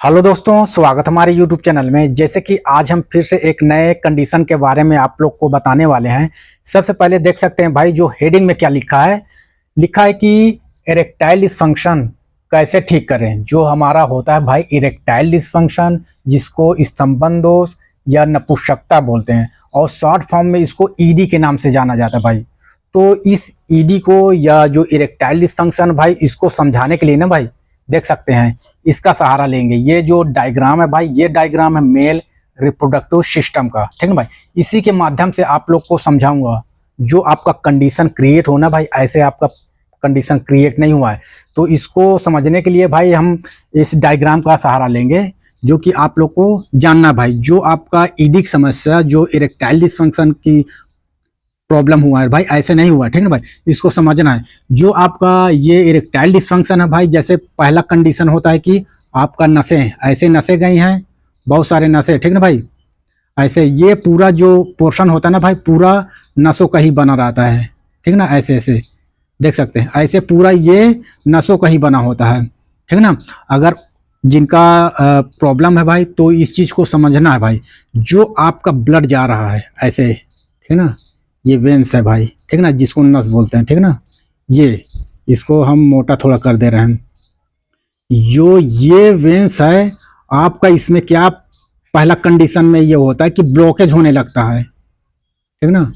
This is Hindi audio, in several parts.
हेलो दोस्तों, स्वागत हमारे YouTube चैनल में। जैसे कि आज हम फिर से एक नए कंडीशन के बारे में आप लोग को बताने वाले हैं। सबसे पहले देख सकते हैं भाई, जो हेडिंग में क्या लिखा है कि इरेक्टाइल डिसफंक्शन कैसे ठीक करें। जो हमारा होता है भाई इरेक्टाइल डिसफंक्शन, जिसको स्तंभन दोष या नपुंसकता बोलते हैं, और शॉर्ट फॉर्म में इसको ईडी के नाम से जाना जाता है भाई। तो इस ईडी को या जो इरेक्टाइल डिसफंक्शन भाई, इसको समझाने के लिए ना भाई देख सकते हैं, इसका सहारा लेंगे। ये जो डायग्राम है भाई, ये डायग्राम है मेल रिप्रोडक्टिव सिस्टम का, ठीक है भाई। इसी के माध्यम से आप लोग को समझाऊंगा। जो आपका कंडीशन क्रिएट होना भाई, ऐसे आपका कंडीशन क्रिएट नहीं हुआ है। तो इसको समझने के लिए भाई हम इस डायग्राम का सहारा लेंगे, जो कि आप लोग को जानना भाई। जो आपका ईडी समस्या, जो इरेक्टाइल डिसफंक्शन की प्रॉब्लम हुआ है भाई, ऐसे नहीं हुआ, ठीक है भाई। इसको समझना है। जो आपका ये इरेक्टाइल डिसफंक्शन है भाई, जैसे पहला कंडीशन होता है कि आपका नसें ऐसे नसें गई हैं, बहुत सारे नसें, ठीक है ना भाई। ऐसे ये पूरा जो पोर्शन होता है ना भाई, पूरा नसों का ही बना रहता है, ठीक है ना। ऐसे ऐसे देख सकते हैं, ऐसे पूरा ये नसों का ही बना होता है, ठीक है ना। अगर जिनका प्रॉब्लम है भाई, तो इस चीज़ को समझना है भाई। जो आपका ब्लड जा रहा है ऐसे, ठीक है ना, ये वेंस है भाई, ठीक है ना, जिसको नस बोलते हैं, ठीक है ना। ये इसको हम मोटा थोड़ा कर दे रहे हैं। जो ये वेंस है आपका, इसमें क्या पहला कंडीशन में ये होता है कि ब्लॉकेज होने लगता है, ठीक है ना।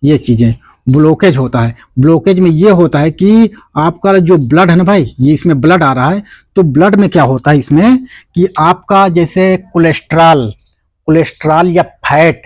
ये चीज़ें ब्लॉकेज होता है। ब्लॉकेज में ये होता है कि आपका जो ब्लड है ना भाई, ये इसमें ब्लड आ रहा है, तो ब्लड में क्या होता है इसमें कि आपका जैसे कोलेस्ट्रॉल या फैट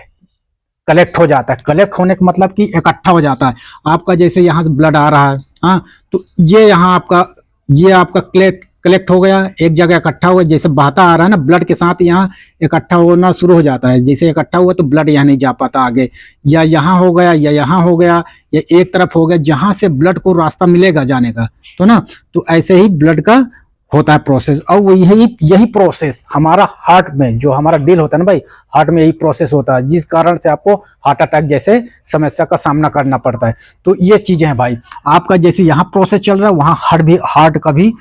कलेक्ट हो जाता है। कलेक्ट होने का मतलब कि इकट्ठा हो जाता है। आपका जैसे यहाँ से ब्लड आ रहा है, हाँ, तो ये यहाँ आपका, ये आपका कलेक्ट हो गया, एक जगह इकट्ठा हुआ, जैसे बहता आ रहा है ना ब्लड के साथ, यहाँ इकट्ठा होना शुरू हो जाता है। जैसे इकट्ठा हुआ तो ब्लड यहाँ नहीं जा पाता आगे, या यहाँ हो गया या यहाँ हो गया या एक तरफ हो गया, जहाँ से ब्लड को रास्ता मिलेगा जाने का, तो ना, तो ऐसे ही ब्लड का होता है प्रोसेस। और वो यही प्रोसेस हमारा हार्ट में, जो हमारा दिल होता है ना भाई, हार्ट में यही प्रोसेस होता है, जिस कारण से आपको हार्ट अटैक जैसे समस्या का सामना करना पड़ता है। तो ये चीजें हैं भाई। आपका जैसे यहाँ प्रोसेस चल रहा है, वहाँ हार्ट का भी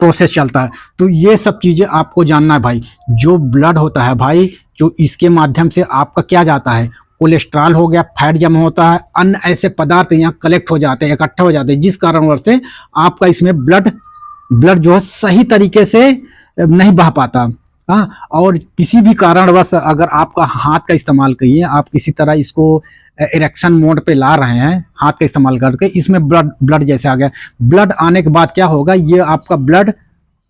प्रोसेस चलता है। तो ये सब चीजें आपको जानना है भाई। जो ब्लड होता है भाई, जो इसके माध्यम से आपका क्या जाता है, कोलेस्ट्रॉल हो गया, फैट जमा होता है, अन्य ऐसे पदार्थ यहाँ कलेक्ट हो जाते हैं, इकट्ठा हो जाते हैं, जिस कारणवश से आपका इसमें ब्लड जो है सही तरीके से नहीं बह पाता। हाँ, और किसी भी कारणवश अगर आपका हाथ का इस्तेमाल करिए, आप किसी तरह इसको इरेक्शन मोड पे ला रहे हैं हाथ का इस्तेमाल करके, इसमें ब्लड जैसे आ गया, ब्लड आने के बाद क्या होगा, ये आपका ब्लड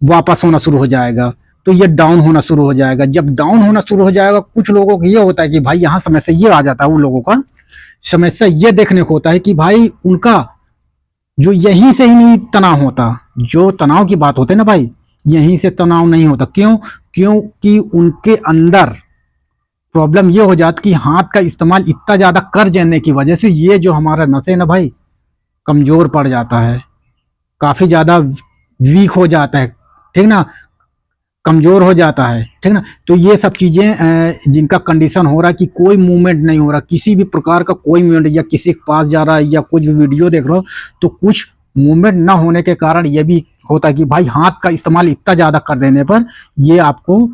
वापस होना शुरू हो जाएगा, तो ये डाउन होना शुरू हो जाएगा। जब डाउन होना शुरू हो जाएगा, कुछ लोगों को ये होता है कि भाई यहाँ समस्या ये आ जाता है, उन लोगों का समस्या ये देखने को होता है कि भाई उनका जो यहीं से ही नहीं तनाव होता, जो तनाव की बात होती है ना भाई, यहीं से तनाव नहीं होता। क्योंकि उनके अंदर प्रॉब्लम ये हो जाती कि हाथ का इस्तेमाल इतना ज्यादा कर जाने की वजह से ये जो हमारा नसें ना भाई कमजोर पड़ जाता है, काफी ज्यादा वीक हो जाता है, ठीक ना, कमजोर हो जाता है, ठीक ना। तो ये सब चीजें जिनका कंडीशन हो रहा है कि कोई मूवमेंट नहीं हो रहा, किसी भी प्रकार का कोई मूवमेंट, या किसी के पास जा रहा है या कुछ वीडियो देख रहा हो, तो कुछ मूवमेंट ना होने के कारण ये भी होता है कि भाई हाथ का इस्तेमाल इतना ज्यादा कर देने पर ये आपको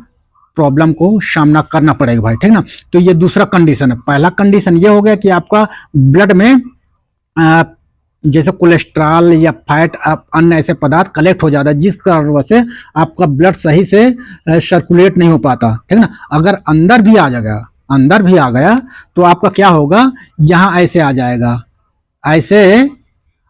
प्रॉब्लम को सामना करना पड़ेगा भाई, ठीक ना। तो ये दूसरा कंडीशन है। पहला कंडीशन ये हो गया कि आपका ब्लड में जैसे कोलेस्ट्रॉल या फैट, अन्य ऐसे पदार्थ कलेक्ट हो जाता है, जिस कारण से आपका ब्लड सही से सर्कुलेट नहीं हो पाता, ठीक ना। अगर अंदर भी आ गया तो आपका क्या होगा, यहाँ ऐसे आ जाएगा, ऐसे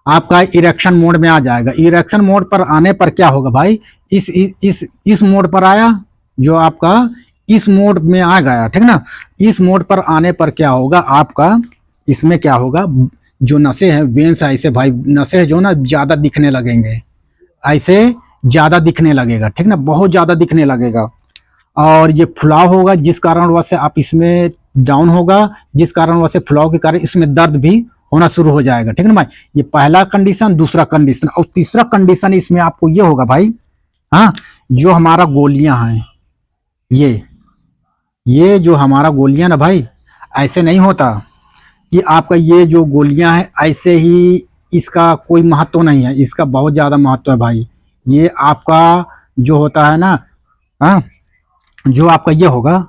आपका इरेक्शन मोड में आ जाएगा। इरेक्शन मोड पर आने पर क्या होगा भाई, इस मोड पर आया, जो आपका इस मोड में आ गया, ठीक ना। इस मोड पर आने पर क्या होगा, आपका इसमें क्या होगा, जो नसें हैं, वेंस ऐसे भाई, नसें जो ना ज्यादा दिखने लगेंगे, ऐसे ज्यादा दिखने लगेगा, ठीक ना, बहुत ज्यादा दिखने लगेगा। और ये फुलाव होगा, जिस कारणवश से आप इसमें डाउन होगा, जिस कारणवश से फुलाव के कारण इसमें दर्द भी होना शुरू हो जाएगा, ठीक है ना भाई। ये पहला कंडीशन। दूसरा कंडीशन और तीसरा कंडीशन इसमें आपको ये होगा भाई, हाँ, जो हमारा गोलियां हैं, ये जो हमारा गोलियां ना भाई, ऐसे नहीं होता कि आपका ये जो गोलियां हैं ऐसे ही, इसका कोई महत्व नहीं है, इसका बहुत ज्यादा महत्व है भाई। ये आपका जो होता है ना, हाँ, जो आपका ये होगा,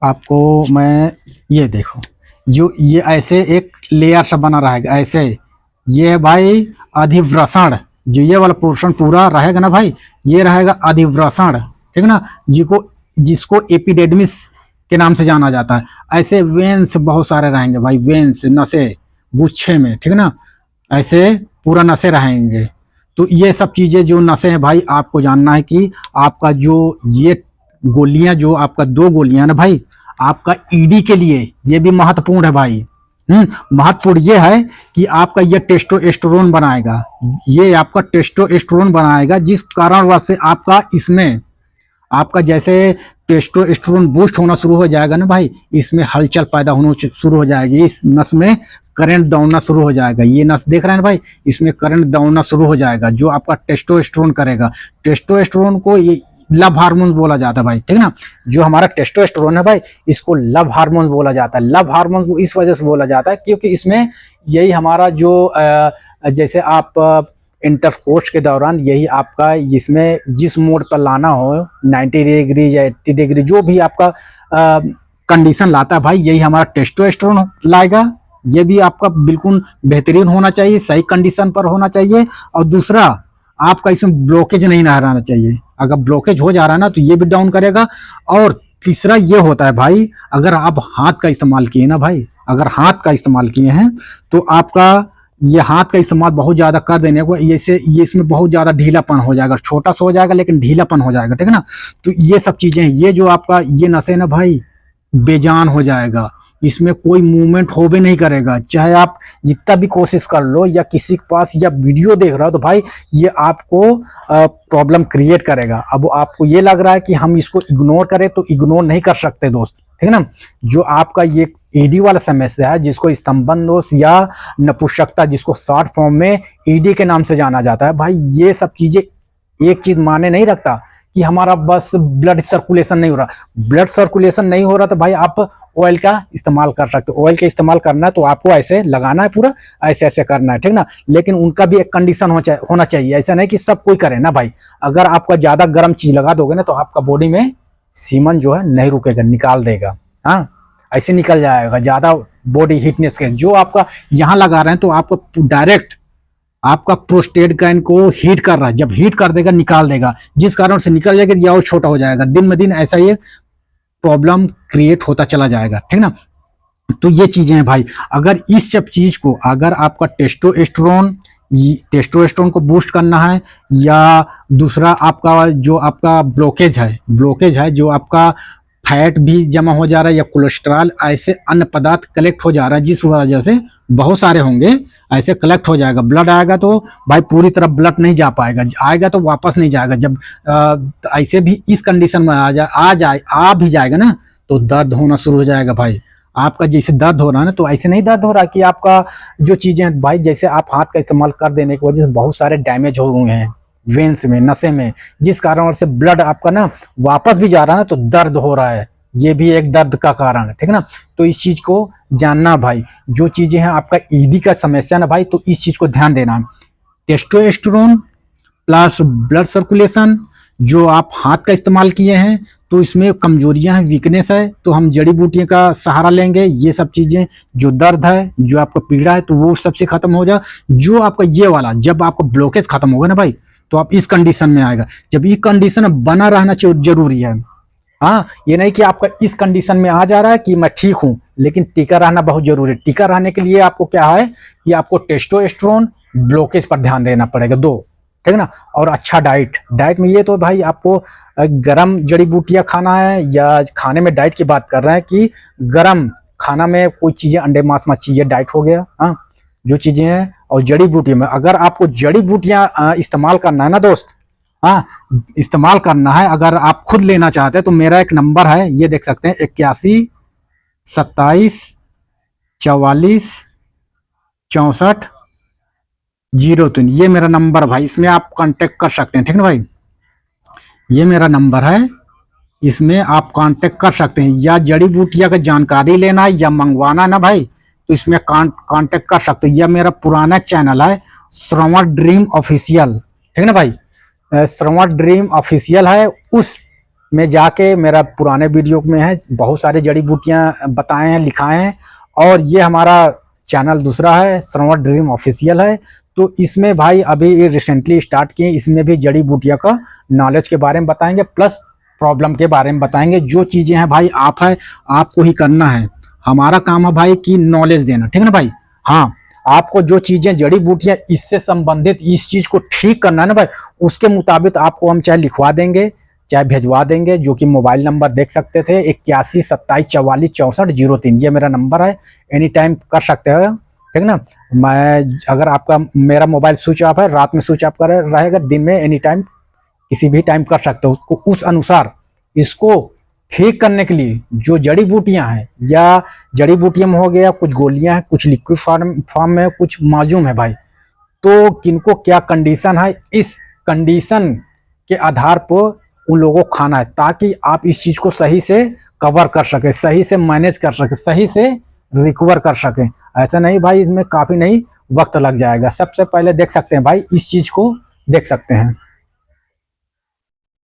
आपको मैं ये देखो, जो ये ऐसे एक लेयर सा बना रहेगा ऐसे, ये है भाई अधिव्रषण, जो ये वाला पोर्शन पूरा रहेगा ना भाई, ये रहेगा अधिव्रषण, ठीक है ना, जिसको जिसको एपिडेडमिस के नाम से जाना जाता है। ऐसे वेन्स बहुत सारे रहेंगे भाई, वेन्स नसें गुच्छे में, ठीक है ना, ऐसे पूरा नसें रहेंगे। तो ये सब चीजें जो नसें हैं भाई, आपको जानना है कि आपका जो ये गोलियां, जो आपका 2 गोलियां ना भाई, आपका ईडी के लिए ये भी महत्वपूर्ण है भाई। महत्वपूर्ण ये है कि आपका ये टेस्टोस्टेरोन बनाएगा, ये आपका टेस्टोस्टेरोन बनाएगा, जिस कारणवश से आपका इसमें आपका जैसे टेस्टोस्टेरोन बूस्ट होना शुरू हो जाएगा ना भाई, इसमें हलचल पैदा होना शुरू हो जाएगी, इस नस में करंट दौड़ना शुरू हो जाएगा। ये नस देख रहे हैं भाई, इसमें करंट दौड़ना शुरू हो जाएगा, जो आपका टेस्टोस्टेरोन करेगा। टेस्टोस्टेरोन को ये लव हार्मोन बोला जाता है भाई, ठीक ना। जो हमारा टेस्टोस्टेरोन है भाई, इसको लव हार्मोन बोला जाता है। लव हार्मोन को इस वजह से बोला जाता है क्योंकि इसमें यही हमारा जो जैसे आप इंटरकोर्स के दौरान यही आपका इसमें जिस मोड पर लाना हो, 90 डिग्री या 80 डिग्री, जो भी आपका कंडीशन लाता है भाई, यही हमारा टेस्टोस्टेरोन लाएगा। ये भी आपका बिल्कुल बेहतरीन होना चाहिए, सही कंडीशन पर होना चाहिए। और दूसरा, आपका इसमें ब्लॉकेज नहीं रहना चाहिए। अगर ब्लॉकेज हो जा रहा है ना, तो ये भी डाउन करेगा। और तीसरा ये होता है भाई, अगर आप हाथ का इस्तेमाल किए ना भाई, अगर हाथ का इस्तेमाल किए हैं, तो आपका ये हाथ का इस्तेमाल बहुत ज्यादा कर देने को ये इसमें बहुत ज्यादा ढीलापन हो जाएगा, छोटा सा हो जाएगा लेकिन ढीलापन हो जाएगा, ठीक है ना। तो ये सब चीजें हैं, ये जो आपका ये नसें ना भाई बेजान हो जाएगा, इसमें कोई मूवमेंट हो भी नहीं करेगा, चाहे आप जितना भी कोशिश कर लो, या किसी के पास या वीडियो देख रहा हो, तो भाई ये आपको प्रॉब्लम क्रिएट करेगा। अब आपको ये लग रहा है कि हम इसको इग्नोर करें, तो इग्नोर नहीं कर सकते दोस्त, ठीक है ना। जो आपका ये ईडी वाला समस्या है, जिसको स्तंभन दोष या नपुंसकता, जिसको शॉर्ट फॉर्म में ईडी के नाम से जाना जाता है भाई, ये सब चीजें एक चीज माने नहीं रखता कि हमारा बस ब्लड सर्कुलेशन नहीं हो रहा। ब्लड सर्कुलेशन नहीं हो रहा तो भाई आप ऑयल का इस्तेमाल कर सकते हो। ऑयल का इस्तेमाल करना है तो आपको ऐसे लगाना है, पूरा ऐसे ऐसे करना है, ठीक ना। लेकिन उनका भी एक कंडीशन होना चाहिए, ऐसा नहीं कि सब कोई करे ना भाई। अगर आपका ज्यादा गर्म चीज लगा दोगे ना, तो आपका बॉडी में सीमन जो है नहीं रुकेगा, निकाल देगा, हाँ ऐसे निकल जाएगा। ज्यादा बॉडी हीटनेस के जो आपका यहाँ लगा रहे हैं, तो आपको डायरेक्ट आपका प्रोस्टेट ग्लैंड को हीट कर रहा है, जब हीट कर देगा निकाल देगा, जिस कारण से निकल जाएगा या और छोटा हो जाएगा। दिन में दिन ऐसा ये प्रॉब्लम क्रिएट होता चला जाएगा, ठीक ना। तो ये चीजें हैं भाई। अगर इस सब चीज को, अगर आपका टेस्टोस्टेरोन को बूस्ट करना है, या दूसरा आपका जो आपका ब्लॉकेज है, जो आपका फैट भी जमा हो जा रहा है, या कोलेस्ट्रॉल, ऐसे अन्य पदार्थ कलेक्ट हो जा रहा है, जिस वजह से बहुत सारे होंगे ऐसे कलेक्ट हो जाएगा। ब्लड आएगा तो भाई पूरी तरह ब्लड नहीं जा पाएगा, आएगा तो वापस नहीं जाएगा। जब ऐसे भी इस कंडीशन में आ भी जाएगा ना, तो दर्द होना शुरू हो जाएगा भाई। आपका जैसे दर्द हो रहा है ना, तो ऐसे नहीं दर्द हो रहा कि आपका जो चीजें भाई, जैसे आप हाथ का इस्तेमाल कर देने की वजह से बहुत सारे डैमेज हो गए हैं वेन्स में, नशे में, जिस कारण से ब्लड आपका ना वापस भी जा रहा है ना, तो दर्द हो रहा है। ये भी एक दर्द का कारण है, ठीक है ना। तो इस चीज को जानना भाई, जो चीजें हैं आपका ईडी का समस्या ना भाई, तो इस चीज को ध्यान देना। टेस्टोस्टेरोन प्लस ब्लड सर्कुलेशन, जो आप हाथ का इस्तेमाल किए हैं, तो इसमें कमजोरियां हैं, वीकनेस है, तो हम जड़ी बूटियों का सहारा लेंगे। ये सब चीजें, जो दर्द है, जो आपका पीड़ा है, तो वो सबसे खत्म हो जाए। जो आपका ये वाला, जब आपका ब्लॉकेज खत्म होगा ना भाई, तो आप इस कंडीशन में आएगा। जब ये कंडीशन बना रहना जरूरी है, हाँ, ये नहीं कि आपका इस कंडीशन में आ जा रहा है कि मैं ठीक हूं, लेकिन टीका रहना बहुत जरूरी है। टीका रहने के लिए आपको क्या है कि आपको टेस्टोस्टेरोन ब्लॉकेज पर ध्यान देना पड़ेगा, 2, ठीक है ना। और अच्छा डाइट में ये तो भाई आपको गरम जड़ी बूटियां खाना है, या खाने में डाइट की बात कर रहे हैं कि गरम खाना में कोई चीजें, अंडे मांस मच्छी, ये डाइट हो गया, हाँ जो चीजें हैं। और जड़ी बूटियों में, अगर आपको जड़ी बूटियां इस्तेमाल करना है ना दोस्त, हाँ इस्तेमाल करना है, अगर आप खुद लेना चाहते हैं, तो मेरा एक नंबर है, ये देख सकते हैं, 81 27 44 64 03। ये मेरा नंबर भाई, इसमें आप कांटेक्ट कर सकते हैं, ठीक है ना भाई। ये मेरा नंबर है, इसमें आप कांटेक्ट कर सकते हैं। या जड़ी बूटियां का जानकारी लेना है या मंगवाना ना भाई, तो इसमें कांटेक्ट कर सकते हैं। यह मेरा पुराना चैनल है, श्रवण ड्रीम ऑफिशियल, ठीक है ना भाई। श्रवण ड्रीम ऑफिशियल है, उस में जाके, मेरा पुराने वीडियो में है, बहुत सारी जड़ी बूटियां बताए हैं, लिखाए हैं। और ये हमारा चैनल दूसरा है, श्रवण ड्रीम ऑफिशियल है। तो इसमें भाई अभी रिसेंटली स्टार्ट किए, इसमें भी जड़ी बूटियां का नॉलेज के बारे में बताएंगे, प्लस प्रॉब्लम के बारे में बताएंगे। जो चीजें हैं भाई आप है, आपको ही करना है। हमारा काम है भाई कि नॉलेज देना, ठीक है ना भाई। हाँ, आपको जो चीजें जड़ी बूटियां इससे संबंधित, इस चीज को ठीक करना है ना भाई, उसके मुताबिक आपको हम चाहे लिखवा देंगे, चाहे भेजवा देंगे। जो कि मोबाइल नंबर देख सकते थे, 81 27 44 64 03, ये मेरा नंबर है। एनी टाइम कर सकते हो, ठीक है ना। मैं, अगर आपका मेरा मोबाइल स्विच ऑफ है, रात में स्विच ऑफ कर रहेगा, दिन में एनी टाइम किसी भी टाइम कर सकते हो उसको। उस अनुसार इसको ठीक करने के लिए जो जड़ी बूटियां हैं, या जड़ी बूटियां में हो गया, कुछ गोलियां हैं, कुछ लिक्विड फॉर्म में, कुछ माजूम है भाई। तो किनको क्या कंडीशन है, इस कंडीशन के आधार पर उन लोगों को खाना है, ताकि आप इस चीज को सही से कवर कर सके, सही से मैनेज कर सके, सही से रिकवर कर सके। ऐसा नहीं भाई, इसमें काफी नहीं वक्त लग जाएगा। सबसे पहले देख सकते हैं भाई, इस चीज को देख सकते हैं।